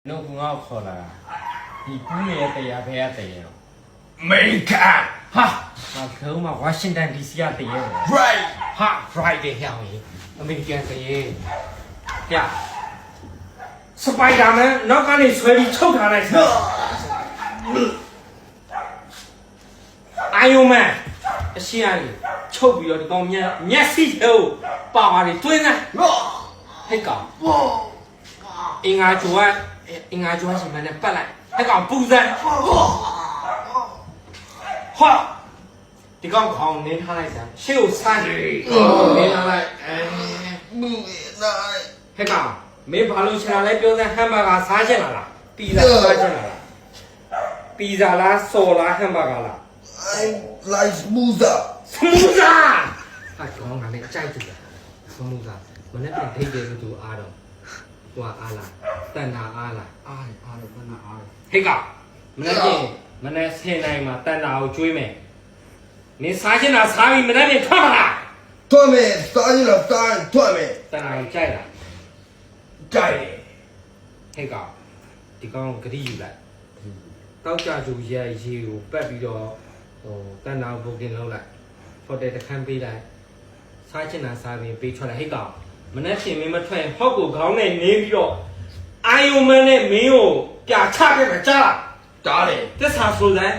弄不好考了，你姑爷得呀，别得呀。没看，哈，那可嘛，我现在得是要得呀。 right， 哈，right 的香味，我没见得呀。呀，是白家们，那干的水里抽上来吃。哎呦们，西安的抽不了的高面，面水头，爸爸的蹲呢，还高。应该做啊，应该做什么呢？不来，还讲不然。好，你讲靠你他来讲，小三你他来，还讲没爬楼起来来表示汉堡嘎杀进来了，逼着杀进来了，逼着啦，烧啦汉堡嘎了。 I like smoothie， 什么子啊？他讲俺那个寨子的，什么子？我那边推荐就阿了。 ว่าอะไรแต่นาอะไรมันนาอะไรเฮ้ยก่ะมันนั่นเองมันนั่นเส้นไหนมาแต่นาเอาช่วยไหมนี่สายชนะสามีมันนั่นเนี่ยทั่วละ ทั่วไหมสายละสายทั่วไหม แต่นาใจละ ใจ เฮ้ยก่ะဒီကောင်ကတိယူလိုက်တောက်ကြသူရဲရေကိုပက်ပြီးတော့ဟိုတန်နာဘုတ်ကင်လောက်လိုက်ဟိုတယ်တခန်းပေးလိုက်စားချင်တာစားပြီးပေးထွက်လိုက်ဟဲ့ကောင် မနေ့ရှင်မင်းမထွက်ရင်ဟောက်ကိုခေါင်းနဲ့နေပြီးတော့အာယုံမနဲ့မင်းကိုပြချပြမှာကြားလား ကြားတယ် သစ္စာဆိုတဲ့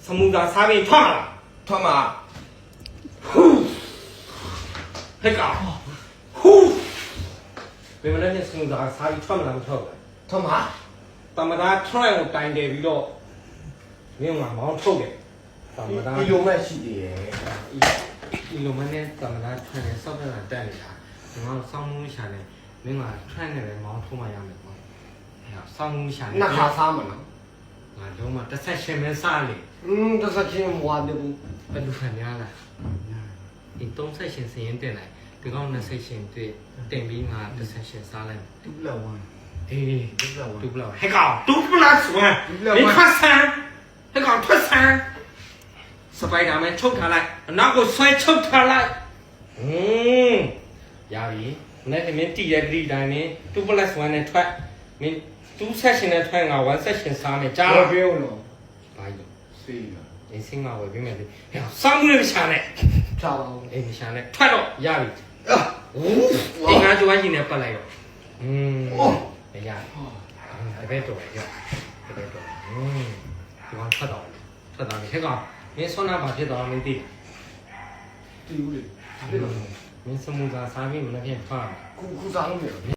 စမှုသာစားပြီးထွက်လာ ထွက်မှာ ဟူးဟဲ့ကောင်ဟူးဘယ်မလဲစမှုသာစားပြီးထွက်မလားမထွက်ဘူး ထွက်မှာ တမတာထွက်ကိုတိုင်တယ်ပြီးတော့မင်းကမောင်းထုတ်တယ်တမတာ ဒီလိုမှရှိသေးတယ် ဒီလိုမနဲ့တမတာထွက်နေစောက်ပြန်တက်နေတာဒီမှာစောင်းမှုရှာနေမင်းကထွက်နေတယ်မောင်းထုတ်မှရမယ်ပေါ့အဲစောင်းမှုရှာနေ နှစ်ခါစားမှာနော် ငါလုံးဝတစ်ဆက်ရှင်ပဲစားလေ တစ်စက်ချင်းမွားတယ်ဘူး ဘယ်လိုခံရလဲဒီသုံးဆက်ရှင်စရင်တင်လိုက်ဒီကောင်နှစ်ဆက်ရှင်တင်ပြီးငါတစ်ဆက်ရှင်စားလိုက် တူလာဝမ် အေး တူလာဝမ် တူပလောက်ဟဲ့ကောင်တူပလောက်ဆိုရင်ဒီခါဆန်ဟဲ့ကောင်ထွက်ဆန်စပိုက်ဒါမဲချုပ်ထားလိုက်အနောက်ကိုဆွဲချုပ်ထားလိုက်ရပြီနေ့ကမင်းတည်ရတဲ့ဒီတိုင်းနဲ့တူပလောက်1နဲ့ထွက်မင်း2ဆက်ရှင်နဲ့ထွက်ငါ1ဆက်ရှင်စားမယ်ကြားလား ပြောလို့ ဘာလို့ စေးလား 你先把我给买的，哎呀，上不了下来， ချာပါဦး 哎，你下来，快了，压力，应该就按今年不来了，哎呀，这边多一点，这边多，就往ထွက်到你，这个，你说那把这到没得， တူးလေ 你什么子啥米没那片发。 ခုစားလို့မရ